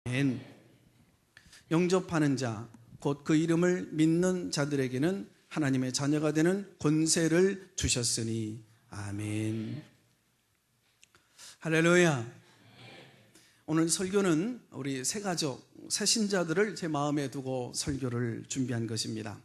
아멘. 영접하는 자, 곧 그 이름을 믿는 자들에게는 하나님의 자녀가 되는 권세를 주셨으니. 아멘. 할렐루야. 오늘 설교는 우리 새 가족, 새 신자들을 제 마음에 두고 설교를 준비한 것입니다.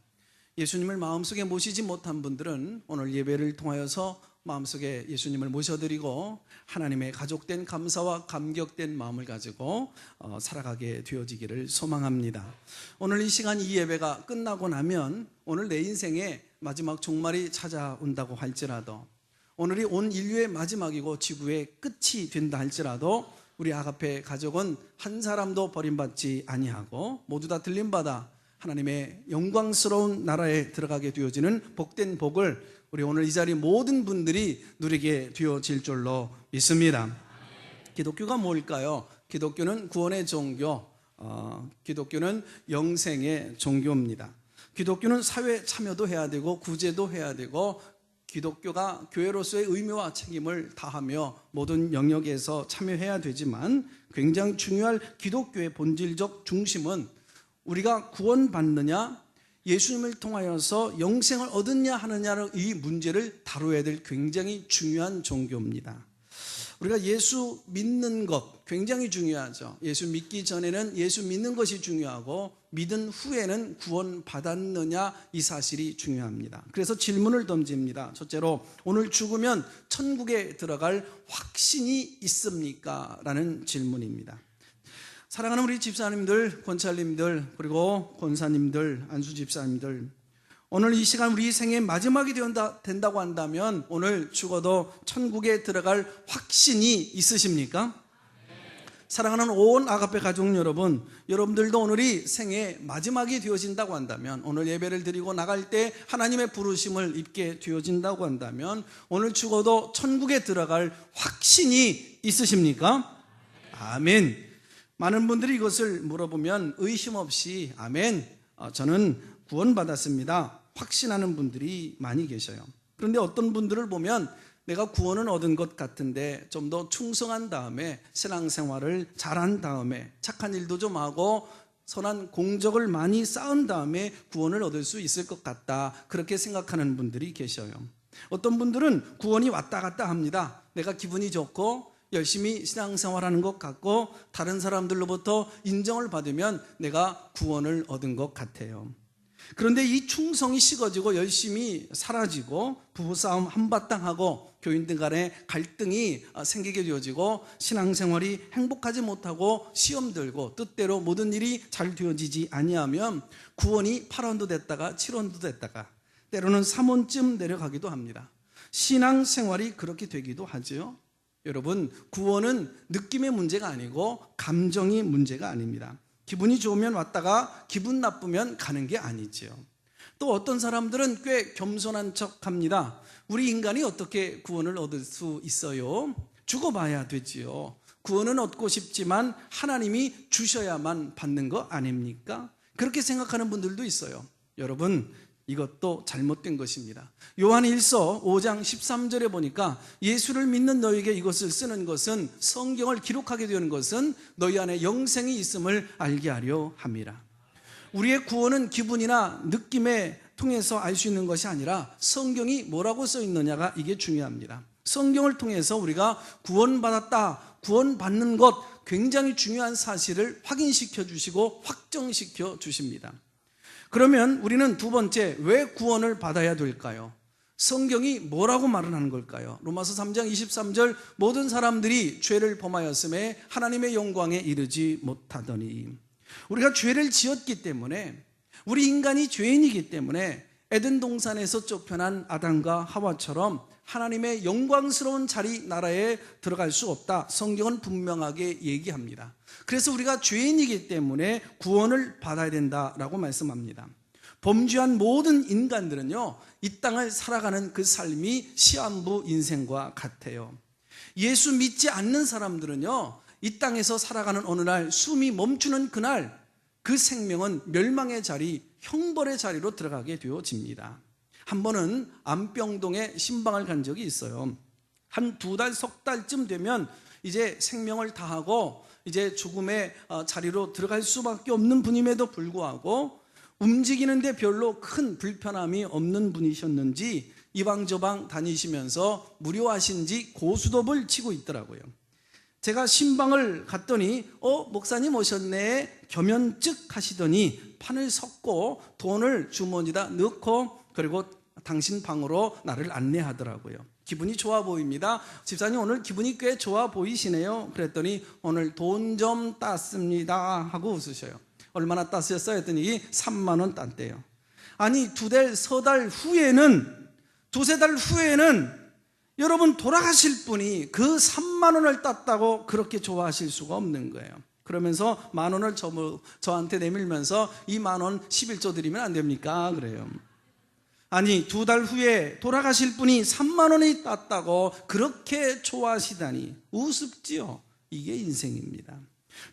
예수님을 마음속에 모시지 못한 분들은 오늘 예배를 통하여서 마음속에 예수님을 모셔드리고 하나님의 가족된 감사와 감격된 마음을 가지고 살아가게 되어지기를 소망합니다. 오늘 이 시간 이 예배가 끝나고 나면 오늘 내 인생의 마지막 종말이 찾아온다고 할지라도, 오늘이 온 인류의 마지막이고 지구의 끝이 된다 할지라도 우리 아가페 가족은 한 사람도 버림받지 아니하고 모두 다 들림받아 하나님의 영광스러운 나라에 들어가게 되어지는 복된 복을 우리 오늘 이 자리 모든 분들이 누리게 되어질 줄로 믿습니다. 기독교가 뭘까요? 기독교는 구원의 종교, 기독교는 영생의 종교입니다. 기독교는 사회 참여도 해야 되고 구제도 해야 되고 기독교가 교회로서의 의무와 책임을 다하며 모든 영역에서 참여해야 되지만 굉장히 중요한 기독교의 본질적 중심은 우리가 구원받느냐, 예수님을 통하여서 영생을 얻느냐 하느냐는 이 문제를 다뤄야 될 굉장히 중요한 종교입니다. 우리가 예수 믿는 것 굉장히 중요하죠. 예수 믿기 전에는 예수 믿는 것이 중요하고 믿은 후에는 구원받았느냐 이 사실이 중요합니다. 그래서 질문을 던집니다. 첫째로, 오늘 죽으면 천국에 들어갈 확신이 있습니까? 라는 질문입니다. 사랑하는 우리 집사님들, 권찰님들, 그리고 권사님들, 안수집사님들, 오늘 이 시간 우리 생의 마지막이 된다고 한다면 오늘 죽어도 천국에 들어갈 확신이 있으십니까? 사랑하는 온 아가페 가족 여러분, 여러분들도 오늘이 생의 마지막이 되어진다고 한다면, 오늘 예배를 드리고 나갈 때 하나님의 부르심을 입게 되어진다고 한다면 오늘 죽어도 천국에 들어갈 확신이 있으십니까? 아멘. 많은 분들이 이것을 물어보면 의심 없이 아멘, 저는 구원받았습니다, 확신하는 분들이 많이 계셔요. 그런데 어떤 분들을 보면 내가 구원은 얻은 것 같은데 좀 더 충성한 다음에 신앙생활을 잘한 다음에 착한 일도 좀 하고 선한 공적을 많이 쌓은 다음에 구원을 얻을 수 있을 것 같다, 그렇게 생각하는 분들이 계셔요. 어떤 분들은 구원이 왔다 갔다 합니다. 내가 기분이 좋고 열심히 신앙생활하는 것 같고 다른 사람들로부터 인정을 받으면 내가 구원을 얻은 것 같아요. 그런데 이 충성이 식어지고 열심히 사라지고 부부싸움 한바탕 하고 교인들 간에 갈등이 생기게 되어지고 신앙생활이 행복하지 못하고 시험 들고 뜻대로 모든 일이 잘 되어지지 아니하면 구원이 8원도 됐다가 7원도 됐다가 때로는 3원쯤 내려가기도 합니다. 신앙생활이 그렇게 되기도 하죠. 여러분, 구원은 느낌의 문제가 아니고 감정이 문제가 아닙니다. 기분이 좋으면 왔다가 기분 나쁘면 가는 게 아니죠. 또 어떤 사람들은 꽤 겸손한 척합니다. 우리 인간이 어떻게 구원을 얻을 수 있어요? 죽어봐야 되지요. 구원은 얻고 싶지만 하나님이 주셔야만 받는 거 아닙니까? 그렇게 생각하는 분들도 있어요. 여러분, 이것도 잘못된 것입니다. 요한 1서 5장 13절에 보니까 예수를 믿는 너에게 이것을 쓰는 것은, 성경을 기록하게 되는 것은 너희 안에 영생이 있음을 알게 하려 함이라. 우리의 구원은 기분이나 느낌에 통해서 알 수 있는 것이 아니라 성경이 뭐라고 써 있느냐가 이게 중요합니다. 성경을 통해서 우리가 구원받았다, 구원받는 것 굉장히 중요한 사실을 확인시켜 주시고 확정시켜 주십니다. 그러면 우리는 두 번째, 왜 구원을 받아야 될까요? 성경이 뭐라고 말을 하는 걸까요? 로마서 3장 23절, 모든 사람들이 죄를 범하였음에 하나님의 영광에 이르지 못하더니, 우리가 죄를 지었기 때문에, 우리 인간이 죄인이기 때문에 에덴 동산에서 쫓겨난 아담과 하와처럼 하나님의 영광스러운 자리 나라에 들어갈 수 없다, 성경은 분명하게 얘기합니다. 그래서 우리가 죄인이기 때문에 구원을 받아야 된다라고 말씀합니다. 범죄한 모든 인간들은요, 이 땅을 살아가는 그 삶이 시한부 인생과 같아요. 예수 믿지 않는 사람들은요, 이 땅에서 살아가는 어느 날 숨이 멈추는 그날 그 생명은 멸망의 자리, 형벌의 자리로 들어가게 되어집니다. 한 번은 안병동에 신방을 간 적이 있어요. 한 2달, 석 달쯤 되면 이제 생명을 다하고 이제 죽음의 자리로 들어갈 수밖에 없는 분임에도 불구하고 움직이는데 별로 큰 불편함이 없는 분이셨는지 이방저방 다니시면서 무료하신지 고수톱을 치고 있더라고요. 제가 신방을 갔더니 목사님 오셨네 겸연쩍 하시더니 판을 섰고 돈을 주머니에다 넣고 그리고 당신 방으로 나를 안내하더라고요. 기분이 좋아 보입니다. 집사님 오늘 기분이 꽤 좋아 보이시네요. 그랬더니 오늘 돈 좀 땄습니다 하고 웃으셔요. 얼마나 땄어요? 했더니 3만 원 땄대요. 아니 두세 달 후에는 여러분 돌아가실 분이 그 3만 원을 땄다고 그렇게 좋아하실 수가 없는 거예요. 그러면서 만 원을 저한테 내밀면서 이 만 원 11조 드리면 안 됩니까? 그래요. 아니 2달 후에 돌아가실 분이 3만 원이 땄다고 그렇게 좋아하시다니 우습지요. 이게 인생입니다.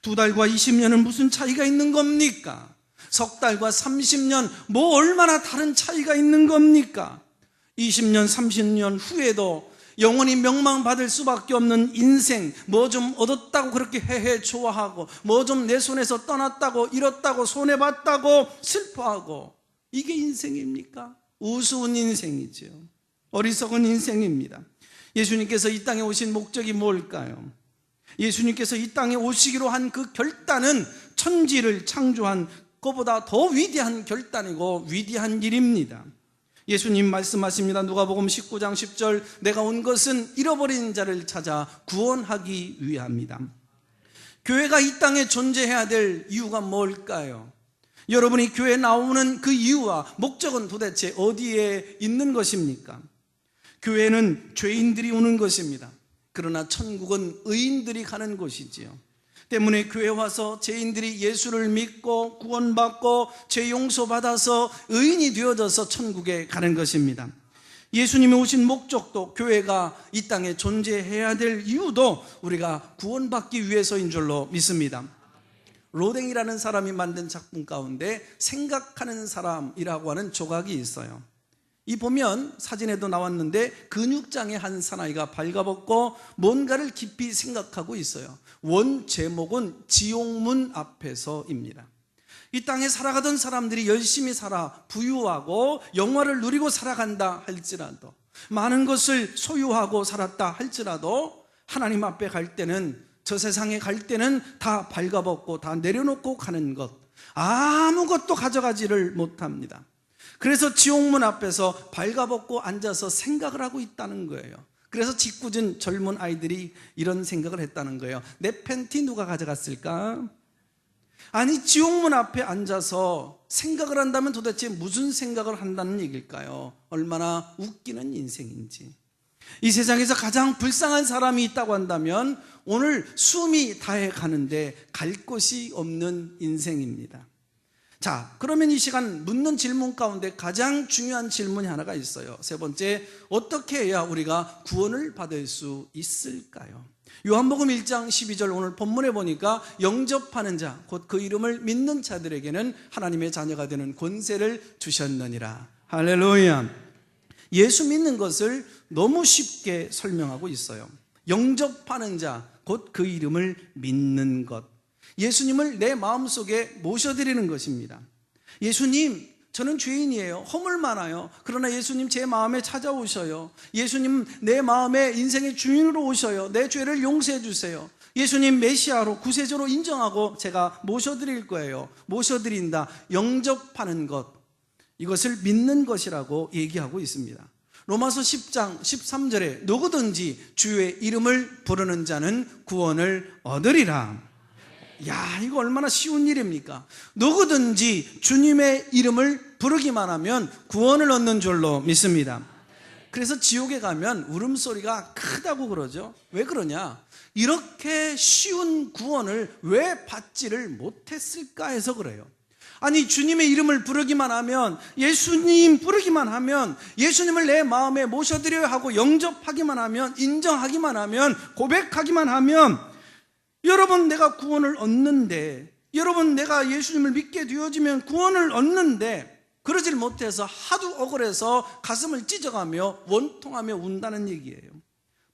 2달과 20년은 무슨 차이가 있는 겁니까? 석 달과 30년 뭐 얼마나 다른 차이가 있는 겁니까? 20년 30년 후에도 영원히 명망받을 수밖에 없는 인생, 뭐 좀 얻었다고 그렇게 헤헤 좋아하고 뭐 좀 내 손에서 떠났다고 잃었다고 손해봤다고 슬퍼하고 이게 인생입니까? 우스운 인생이죠. 어리석은 인생입니다. 예수님께서 이 땅에 오신 목적이 뭘까요? 예수님께서 이 땅에 오시기로 한 그 결단은 천지를 창조한 것보다 더 위대한 결단이고 위대한 일입니다. 예수님 말씀하십니다. 누가복음 19장 10절 내가 온 것은 잃어버린 자를 찾아 구원하기 위함이다. 교회가 이 땅에 존재해야 될 이유가 뭘까요? 여러분이 교회에 나오는 그 이유와 목적은 도대체 어디에 있는 것입니까? 교회는 죄인들이 오는 것입니다. 그러나 천국은 의인들이 가는 곳이지요. 때문에 교회 와서 죄인들이 예수를 믿고 구원받고 죄 용서받아서 의인이 되어져서 천국에 가는 것입니다. 예수님이 오신 목적도 교회가 이 땅에 존재해야 될 이유도 우리가 구원받기 위해서인 줄로 믿습니다. 로댕이라는 사람이 만든 작품 가운데 생각하는 사람이라고 하는 조각이 있어요. 이 보면 사진에도 나왔는데 근육장의 한 사나이가 발가벗고 뭔가를 깊이 생각하고 있어요. 원 제목은 지옥문 앞에서입니다. 이 땅에 살아가던 사람들이 열심히 살아 부유하고 영화를 누리고 살아간다 할지라도 많은 것을 소유하고 살았다 할지라도 하나님 앞에 갈 때는 저 세상에 갈 때는 다 발가벗고 다 내려놓고 가는 것 아무것도 가져가지를 못합니다. 그래서 지옥문 앞에서 발가벗고 앉아서 생각을 하고 있다는 거예요. 그래서 짓궂은 젊은 아이들이 이런 생각을 했다는 거예요. 내 팬티 누가 가져갔을까? 아니 지옥문 앞에 앉아서 생각을 한다면 도대체 무슨 생각을 한다는 얘기일까요? 얼마나 웃기는 인생인지. 이 세상에서 가장 불쌍한 사람이 있다고 한다면 오늘 숨이 다해 가는데 갈 곳이 없는 인생입니다. 자, 그러면 이 시간 묻는 질문 가운데 가장 중요한 질문이 하나가 있어요. 세 번째, 어떻게 해야 우리가 구원을 받을 수 있을까요? 요한복음 1장 12절 오늘 본문에 보니까 영접하는 자, 곧 그 이름을 믿는 자들에게는 하나님의 자녀가 되는 권세를 주셨느니라. 할렐루야. 예수 믿는 것을 너무 쉽게 설명하고 있어요. 영접하는 자, 곧 그 이름을 믿는 것. 예수님을 내 마음속에 모셔드리는 것입니다. 예수님, 저는 죄인이에요. 허물 많아요. 그러나 예수님 제 마음에 찾아오셔요. 예수님 내 마음에 인생의 주인으로 오셔요. 내 죄를 용서해 주세요. 예수님 메시아로 구세주로 인정하고 제가 모셔드릴 거예요. 모셔드린다. 영접하는 것, 이것을 믿는 것이라고 얘기하고 있습니다. 로마서 10장 13절에 누구든지 주의 이름을 부르는 자는 구원을 얻으리라. 야, 이거 얼마나 쉬운 일입니까? 누구든지 주님의 이름을 부르기만 하면 구원을 얻는 줄로 믿습니다. 그래서 지옥에 가면 울음소리가 크다고 그러죠. 왜 그러냐? 이렇게 쉬운 구원을 왜 받지를 못했을까 해서 그래요. 아니 주님의 이름을 부르기만 하면, 예수님 부르기만 하면, 예수님을 내 마음에 모셔드려야 하고 영접하기만 하면, 인정하기만 하면, 고백하기만 하면 여러분 내가 구원을 얻는데, 여러분 내가 예수님을 믿게 되어지면 구원을 얻는데 그러질 못해서 하도 억울해서 가슴을 찢어가며 원통하며 운다는 얘기예요.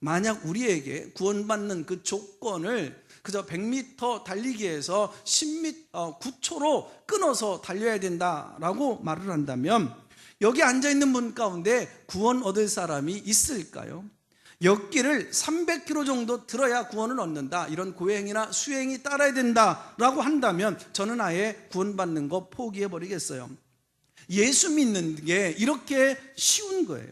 만약 우리에게 구원받는 그 조건을 그저 100m 달리기에서 9초로 끊어서 달려야 된다라고 말을 한다면 여기 앉아있는 분 가운데 구원 얻을 사람이 있을까요? 역기를 300km 정도 들어야 구원을 얻는다, 이런 고행이나 수행이 따라야 된다라고 한다면 저는 아예 구원받는 거 포기해버리겠어요. 예수 믿는 게 이렇게 쉬운 거예요.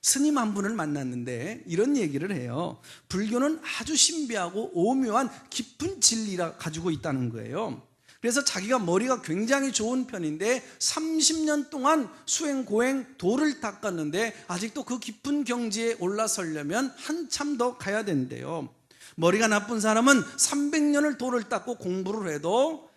스님 한 분을 만났는데 이런 얘기를 해요. 불교는 아주 신비하고 오묘한 깊은 진리라 가지고 있다는 거예요. 그래서 자기가 머리가 굉장히 좋은 편인데 30년 동안 수행, 고행, 도를 닦았는데 아직도 그 깊은 경지에 올라서려면 한참 더 가야 된대요. 머리가 나쁜 사람은 300년을 도를 닦고 공부를 해도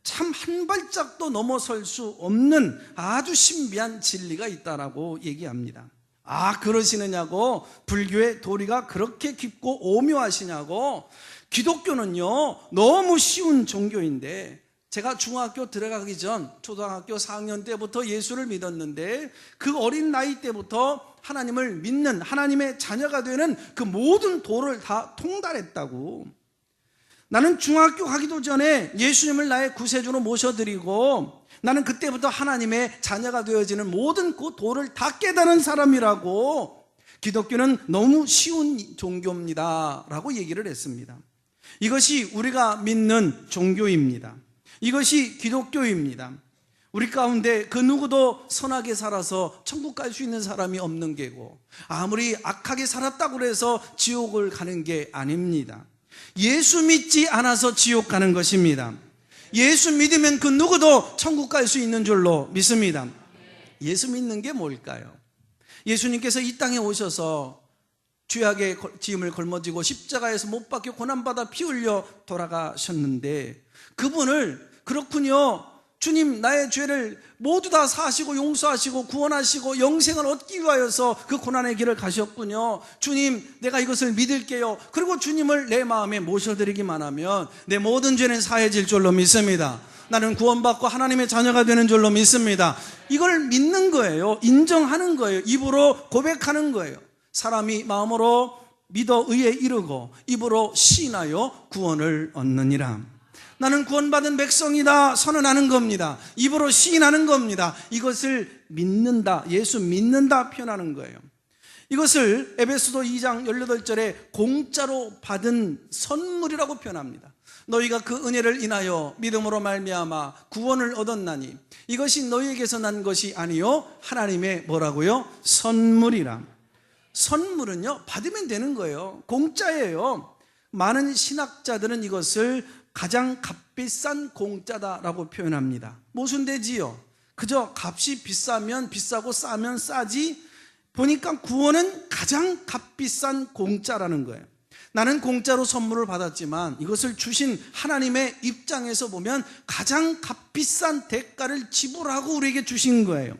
참 한 발짝도 넘어설 수 없는 아주 신비한 진리가 있다라고 얘기합니다. 아, 그러시느냐고, 불교의 도리가 그렇게 깊고 오묘하시냐고. 기독교는요 너무 쉬운 종교인데, 제가 중학교 들어가기 전 초등학교 4학년 때부터 예수를 믿었는데 그 어린 나이 때부터 하나님을 믿는, 하나님의 자녀가 되는 그 모든 도를 다 통달했다고. 나는 중학교 가기도 전에 예수님을 나의 구세주로 모셔드리고 나는 그때부터 하나님의 자녀가 되어지는 모든 그 도를 다 깨달은 사람이라고. 기독교는 너무 쉬운 종교입니다 라고 얘기를 했습니다. 이것이 우리가 믿는 종교입니다. 이것이 기독교입니다. 우리 가운데 그 누구도 선하게 살아서 천국 갈 수 있는 사람이 없는 게고, 아무리 악하게 살았다고 해서 지옥을 가는 게 아닙니다. 예수 믿지 않아서 지옥 가는 것입니다. 예수 믿으면 그 누구도 천국 갈 수 있는 줄로 믿습니다. 예수 믿는 게 뭘까요? 예수님께서 이 땅에 오셔서 죄악의 짐을 걸머지고 십자가에서 못 박혀 고난받아 피 흘려 돌아가셨는데, 그분을 그렇군요, 주님 나의 죄를 모두 다 사시고 용서하시고 구원하시고 영생을 얻기 위하여서 그 고난의 길을 가셨군요. 주님 내가 이것을 믿을게요. 그리고 주님을 내 마음에 모셔드리기만 하면 내 모든 죄는 사해질 줄로 믿습니다. 나는 구원받고 하나님의 자녀가 되는 줄로 믿습니다. 이걸 믿는 거예요. 인정하는 거예요. 입으로 고백하는 거예요. 사람이 마음으로 믿어 의에 이르고 입으로 시인하여 구원을 얻느니라. 나는 구원받은 백성이다 선언하는 겁니다. 입으로 시인하는 겁니다. 이것을 믿는다, 예수 믿는다 표현하는 거예요. 이것을 에베소서 2장 18절에 공짜로 받은 선물이라고 표현합니다. 너희가 그 은혜를 인하여 믿음으로 말미암아 구원을 얻었나니 이것이 너희에게서 난 것이 아니요 하나님의 뭐라고요? 선물이라. 선물은요 받으면 되는 거예요. 공짜예요. 많은 신학자들은 이것을 가장 값비싼 공짜다라고 표현합니다. 무슨 대지요? 그저 값이 비싸면 비싸고 싸면 싸지, 보니까 구원은 가장 값비싼 공짜라는 거예요. 나는 공짜로 선물을 받았지만 이것을 주신 하나님의 입장에서 보면 가장 값비싼 대가를 지불하고 우리에게 주신 거예요.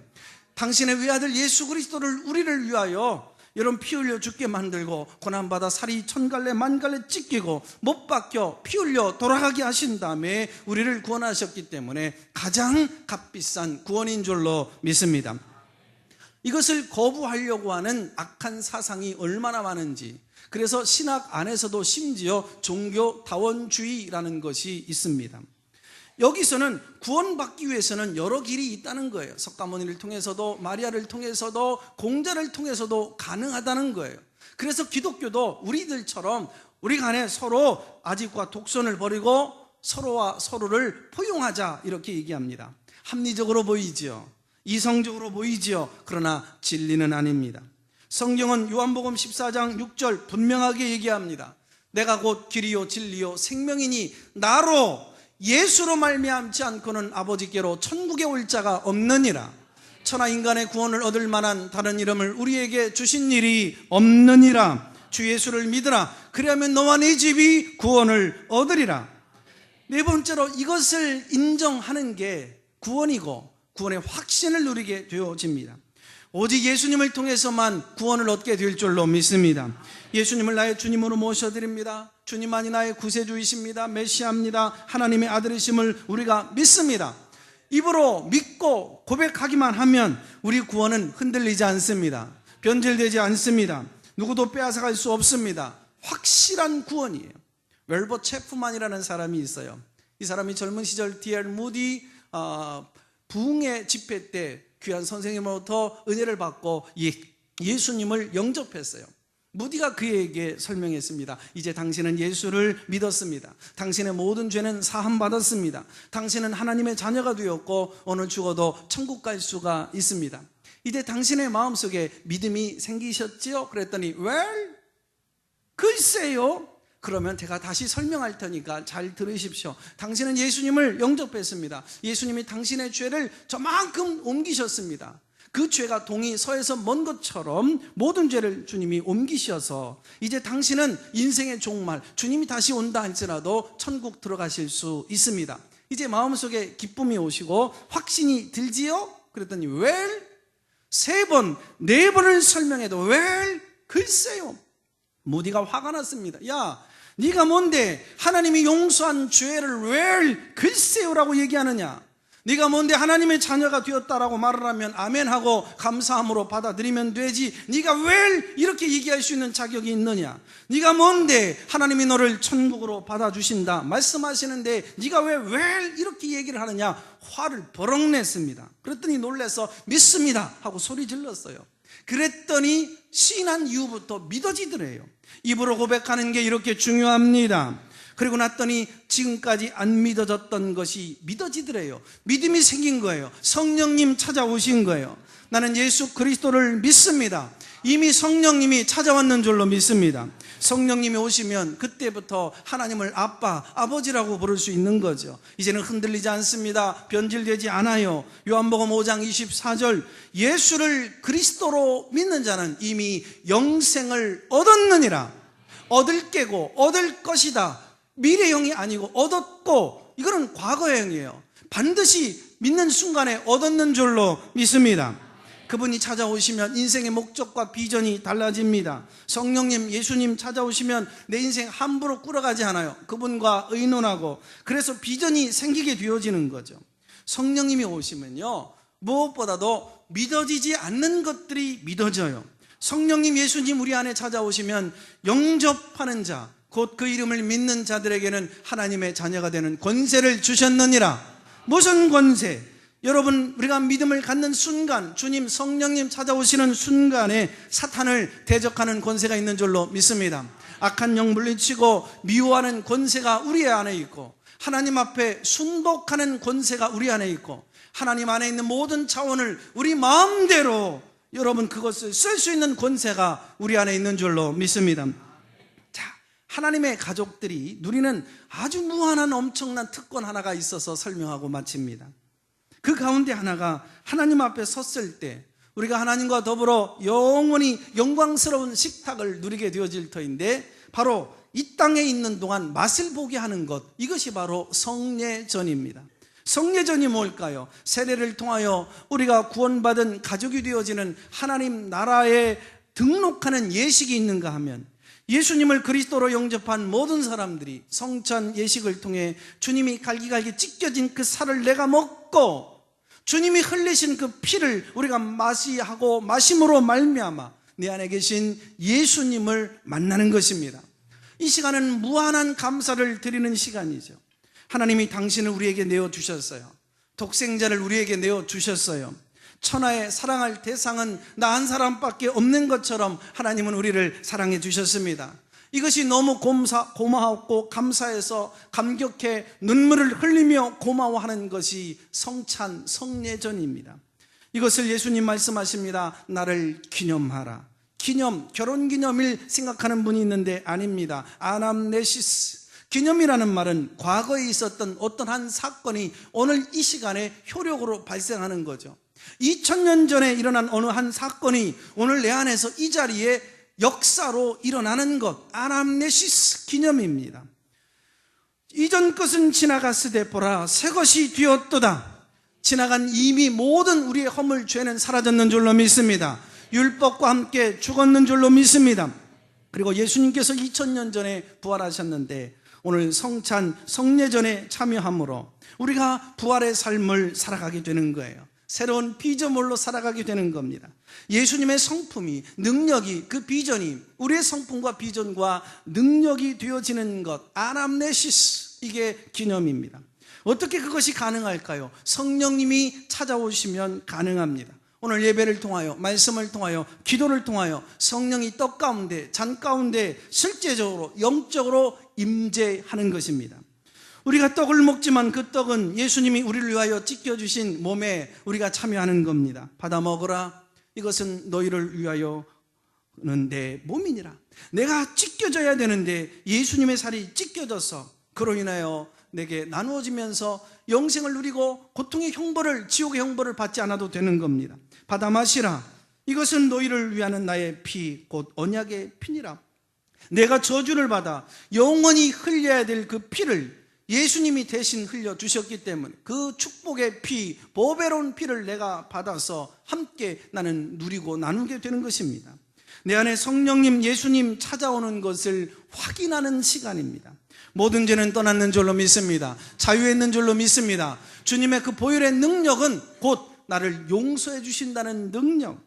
당신의 외아들 예수 그리스도를 우리를 위하여 여러분 피 흘려 죽게 만들고 고난받아 살이 1000갈래 만갈래 찢기고 못 박혀 피 흘려 돌아가게 하신 다음에 우리를 구원하셨기 때문에 가장 값비싼 구원인 줄로 믿습니다. 이것을 거부하려고 하는 악한 사상이 얼마나 많은지, 그래서 신학 안에서도 심지어 종교다원주의라는 것이 있습니다. 여기서는 구원받기 위해서는 여러 길이 있다는 거예요. 석가모니를 통해서도 마리아를 통해서도 공자를 통해서도 가능하다는 거예요. 그래서 기독교도 우리들처럼 우리 간에 서로 아집과 독선을 버리고 서로와 서로를 포용하자 이렇게 얘기합니다. 합리적으로 보이지요. 이성적으로 보이지요. 그러나 진리는 아닙니다. 성경은 요한복음 14장 6절 분명하게 얘기합니다. 내가 곧 길이요 진리요 생명이니 나로 예수로 말미암지 않고는 아버지께로 천국에 올 자가 없느니라. 천하 인간의 구원을 얻을 만한 다른 이름을 우리에게 주신 일이 없느니라. 주 예수를 믿으라. 그리하면 너와 네 집이 구원을 얻으리라. 네 번째로 이것을 인정하는 게 구원이고 구원의 확신을 누리게 되어집니다. 오직 예수님을 통해서만 구원을 얻게 될 줄로 믿습니다. 예수님을 나의 주님으로 모셔드립니다. 주님만이 나의 구세주이십니다. 메시아입니다. 하나님의 아들이심을 우리가 믿습니다. 입으로 믿고 고백하기만 하면 우리 구원은 흔들리지 않습니다. 변질되지 않습니다. 누구도 빼앗아갈 수 없습니다. 확실한 구원이에요. 웰버 체프만이라는 사람이 있어요. 이 사람이 젊은 시절 D.L. 무디 부흥의 집회 때 귀한 선생님으로부터 은혜를 받고 예수님을 영접했어요. 무디가 그에게 설명했습니다. 이제 당신은 예수를 믿었습니다. 당신의 모든 죄는 사함받았습니다. 당신은 하나님의 자녀가 되었고 오늘 죽어도 천국 갈 수가 있습니다. 이제 당신의 마음속에 믿음이 생기셨지요? 그랬더니 well, 글쎄요. 그러면 제가 다시 설명할 테니까 잘 들으십시오. 당신은 예수님을 영접했습니다. 예수님이 당신의 죄를 저만큼 옮기셨습니다. 그 죄가 동이 서에서 먼 것처럼 모든 죄를 주님이 옮기셔서 이제 당신은 인생의 종말, 주님이 다시 온다 할지라도 천국 들어가실 수 있습니다. 이제 마음속에 기쁨이 오시고 확신이 들지요? 그랬더니 well, 3번, 4번을 설명해도 well, 글쎄요. 무디가 화가 났습니다. 야, 네가 뭔데 하나님이 용서한 죄를 well, 글쎄요라고 얘기하느냐? 네가 뭔데 하나님의 자녀가 되었다라고 말을 하면 아멘하고 감사함으로 받아들이면 되지, 네가 왜 이렇게 얘기할 수 있는 자격이 있느냐? 네가 뭔데 하나님이 너를 천국으로 받아주신다 말씀하시는데 네가 왜 이렇게 얘기를 하느냐? 화를 버럭 냈습니다. 그랬더니 놀라서 믿습니다 하고 소리 질렀어요. 그랬더니 시인한 이후부터 믿어지더래요. 입으로 고백하는 게 이렇게 중요합니다. 그리고 났더니 지금까지 안 믿어졌던 것이 믿어지더래요. 믿음이 생긴 거예요. 성령님 찾아오신 거예요. 나는 예수 그리스도를 믿습니다. 이미 성령님이 찾아왔는 줄로 믿습니다. 성령님이 오시면 그때부터 하나님을 아빠, 아버지라고 부를 수 있는 거죠. 이제는 흔들리지 않습니다. 변질되지 않아요. 요한복음 5장 24절, 예수를 그리스도로 믿는 자는 이미 영생을 얻었느니라. 얻을 게고 얻을 것이다. 미래형이 아니고 얻었고, 이거는 과거형이에요. 반드시 믿는 순간에 얻었는 줄로 믿습니다. 그분이 찾아오시면 인생의 목적과 비전이 달라집니다. 성령님, 예수님 찾아오시면 내 인생 함부로 꾸려가지 않아요. 그분과 의논하고, 그래서 비전이 생기게 되어지는 거죠. 성령님이 오시면요, 무엇보다도 믿어지지 않는 것들이 믿어져요. 성령님, 예수님 우리 안에 찾아오시면 영접하는 자, 곧 그 이름을 믿는 자들에게는 하나님의 자녀가 되는 권세를 주셨느니라. 무슨 권세? 여러분, 우리가 믿음을 갖는 순간, 주님, 성령님 찾아오시는 순간에 사탄을 대적하는 권세가 있는 줄로 믿습니다. 악한 영 물리치고 미워하는 권세가 우리 안에 있고, 하나님 앞에 순복하는 권세가 우리 안에 있고, 하나님 안에 있는 모든 차원을 우리 마음대로 여러분 그것을 쓸 수 있는 권세가 우리 안에 있는 줄로 믿습니다. 자, 하나님의 가족들이 누리는 아주 무한한 엄청난 특권 하나가 있어서 설명하고 마칩니다. 그 가운데 하나가 하나님 앞에 섰을 때 우리가 하나님과 더불어 영원히 영광스러운 식탁을 누리게 되어질 터인데, 바로 이 땅에 있는 동안 맛을 보게 하는 것, 이것이 바로 성례전입니다. 성례전이 뭘까요? 세례를 통하여 우리가 구원받은 가족이 되어지는 하나님 나라에 등록하는 예식이 있는가 하면, 예수님을 그리스도로 영접한 모든 사람들이 성찬 예식을 통해 주님이 갈기갈기 찢겨진 그 살을 내가 먹고 주님이 흘리신 그 피를 우리가 마시하고 마심으로 말미암아 내 안에 계신 예수님을 만나는 것입니다. 이 시간은 무한한 감사를 드리는 시간이죠. 하나님이 당신을 우리에게 내어주셨어요. 독생자를 우리에게 내어주셨어요. 천하에 사랑할 대상은 나 한 사람밖에 없는 것처럼 하나님은 우리를 사랑해 주셨습니다. 이것이 너무 고마웠고 감사해서 감격해 눈물을 흘리며 고마워하는 것이 성찬, 성례전입니다. 이것을 예수님 말씀하십니다. 나를 기념하라. 기념, 결혼기념일 생각하는 분이 있는데 아닙니다. 아남네시스. 기념이라는 말은 과거에 있었던 어떤 한 사건이 오늘 이 시간에 효력으로 발생하는 거죠. 2000년 전에 일어난 어느 한 사건이 오늘 내 안에서 이 자리에 역사로 일어나는 것, 아남네시스 기념입니다. 이전 것은 지나갔으되 보라 새 것이 되었도다. 지나간 이미 모든 우리의 허물 죄는 사라졌는 줄로 믿습니다. 율법과 함께 죽었는 줄로 믿습니다. 그리고 예수님께서 2000년 전에 부활하셨는데 오늘 성찬 성례전에 참여함으로 우리가 부활의 삶을 살아가게 되는 거예요. 새로운 피조물로 살아가게 되는 겁니다. 예수님의 성품이, 능력이, 그 비전이 우리의 성품과 비전과 능력이 되어지는 것, 아남네시스, 이게 기념입니다. 어떻게 그것이 가능할까요? 성령님이 찾아오시면 가능합니다. 오늘 예배를 통하여, 말씀을 통하여, 기도를 통하여 성령이 떡 가운데, 잔 가운데 실제적으로, 영적으로 임재하는 것입니다. 우리가 떡을 먹지만 그 떡은 예수님이 우리를 위하여 찢겨주신 몸에 우리가 참여하는 겁니다. 받아 먹으라. 이것은 너희를 위하여는 내 몸이니라. 내가 찢겨져야 되는데 예수님의 살이 찢겨져서 그로 인하여 내게 나누어지면서 영생을 누리고 고통의 형벌을, 지옥의 형벌을 받지 않아도 되는 겁니다. 받아 마시라. 이것은 너희를 위하는 나의 피, 곧 언약의 피니라. 내가 저주를 받아 영원히 흘려야 될 그 피를 예수님이 대신 흘려주셨기 때문에 그 축복의 피, 보배로운 피를 내가 받아서 함께 나는 누리고 나누게 되는 것입니다. 내 안에 성령님, 예수님 찾아오는 것을 확인하는 시간입니다. 모든 죄는 떠났는 줄로 믿습니다. 자유했는 줄로 믿습니다. 주님의 그 보혈의 능력은 곧 나를 용서해 주신다는 능력.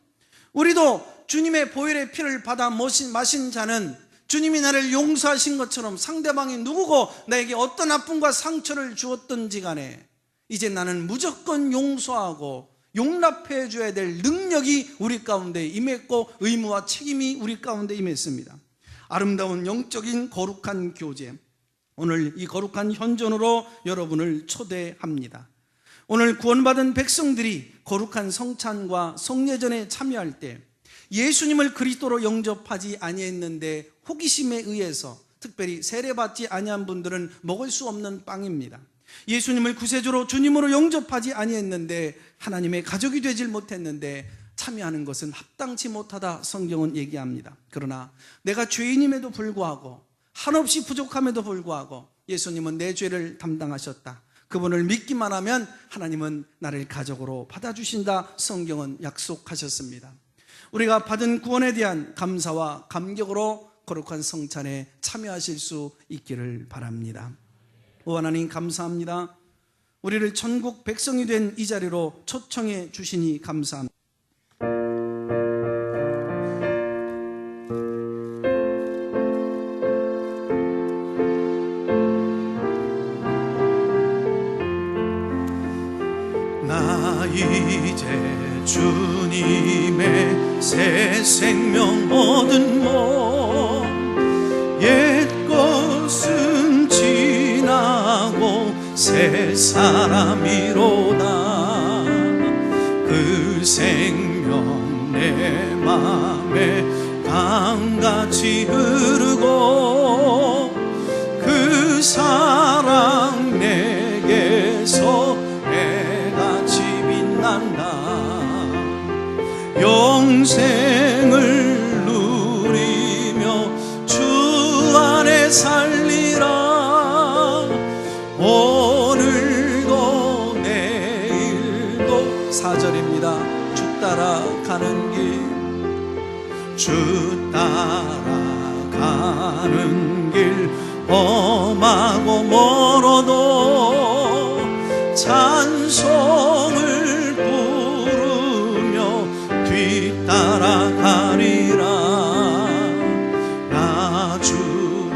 우리도 주님의 보혈의 피를 받아 마신 자는 주님이 나를 용서하신 것처럼 상대방이 누구고 나에게 어떤 아픔과 상처를 주었든지 간에 이제 나는 무조건 용서하고 용납해 줘야 될 능력이 우리 가운데 임했고 의무와 책임이 우리 가운데 임했습니다. 아름다운 영적인 거룩한 교제, 오늘 이 거룩한 현존으로 여러분을 초대합니다. 오늘 구원받은 백성들이 거룩한 성찬과 성례전에 참여할 때 예수님을 그리스도로 영접하지 아니했는데 호기심에 의해서, 특별히 세례받지 아니한 분들은 먹을 수 없는 빵입니다. 예수님을 구세주로 주님으로 영접하지 아니했는데 하나님의 가족이 되질 못했는데 참여하는 것은 합당치 못하다 성경은 얘기합니다. 그러나 내가 죄인임에도 불구하고, 한없이 부족함에도 불구하고 예수님은 내 죄를 담당하셨다. 그분을 믿기만 하면 하나님은 나를 가족으로 받아주신다. 성경은 약속하셨습니다. 우리가 받은 구원에 대한 감사와 감격으로 거룩한 성찬에 참여하실 수 있기를 바랍니다. 오 하나님, 감사합니다. 우리를 천국 백성이 된 이 자리로 초청해 주시니 감사합니다. 나 이제 주님의 새 생명 얻은 몸, 옛 것은 지나고 새 사람이로다. 그 생명 내 맘에 강같이 흐르고 그 사랑 내게서 해같이 빛난다. 영생을 누리며 주 안에 살리라. 오늘도 내일도 4절입니다. 주 따라가는 길, 주 따라가는 길 험하고 멀어도 찬송을 부르며 뒤따라가리라. 나 주를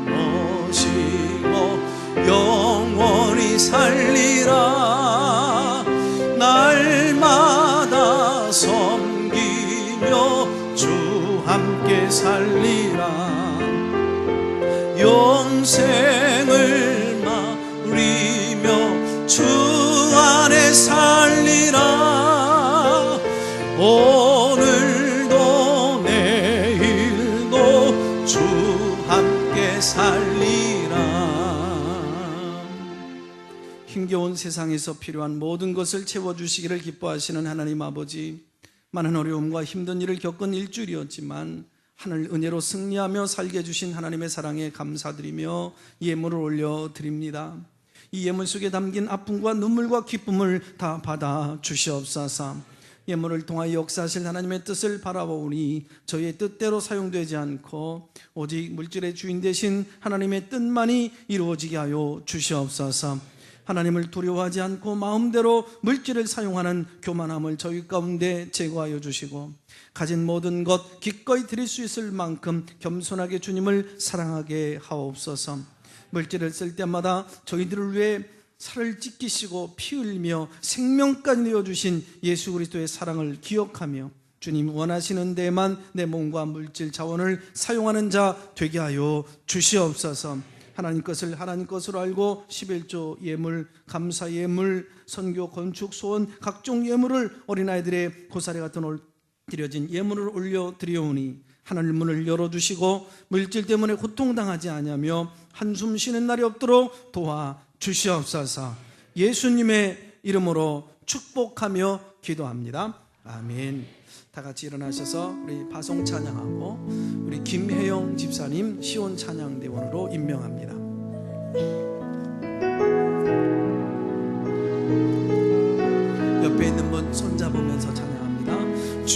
모시고 영원히 살리라. 날마다 섬기며 주 함께 살리라. 영생을 누리며 주 안에 살리라. 오늘도 내일도 주 함께 살리라. 힘겨운 세상에서 필요한 모든 것을 채워주시기를 기뻐하시는 하나님 아버지, 많은 어려움과 힘든 일을 겪은 일주일이었지만 하늘 은혜로 승리하며 살게 해주신 하나님의 사랑에 감사드리며 예물을 올려드립니다. 이 예물 속에 담긴 아픔과 눈물과 기쁨을 다 받아 주시옵소서. 예물을 통하여 역사하실 하나님의 뜻을 바라보니 저희의 뜻대로 사용되지 않고 오직 물질의 주인 되신 하나님의 뜻만이 이루어지게 하여 주시옵소서. 하나님을 두려워하지 않고 마음대로 물질을 사용하는 교만함을 저희 가운데 제거하여 주시고, 가진 모든 것 기꺼이 드릴 수 있을 만큼 겸손하게 주님을 사랑하게 하옵소서. 물질을 쓸 때마다 저희들을 위해 살을 찢기시고 피 흘리며 생명까지 내어주신 예수 그리스도의 사랑을 기억하며 주님 원하시는 데에만 내 몸과 물질 자원을 사용하는 자 되게 하여 주시옵소서. 하나님 것을 하나님 것으로 알고 11조 예물, 감사 예물, 선교, 건축, 소원 각종 예물을 어린아이들의 고사리 같은 드려진 예물을 올려드리오니 하늘 문을 열어주시고 물질 때문에 고통당하지 아니하며 한숨 쉬는 날이 없도록 도와주시옵소서. 예수님의 이름으로 축복하며 기도합니다. 아멘. 다 같이 일어나셔서 우리 파송 찬양하고 우리 김혜영 집사님 시온 찬양대원으로 임명합니다. 옆에 있는 분 손잡으면서 찬양합니다.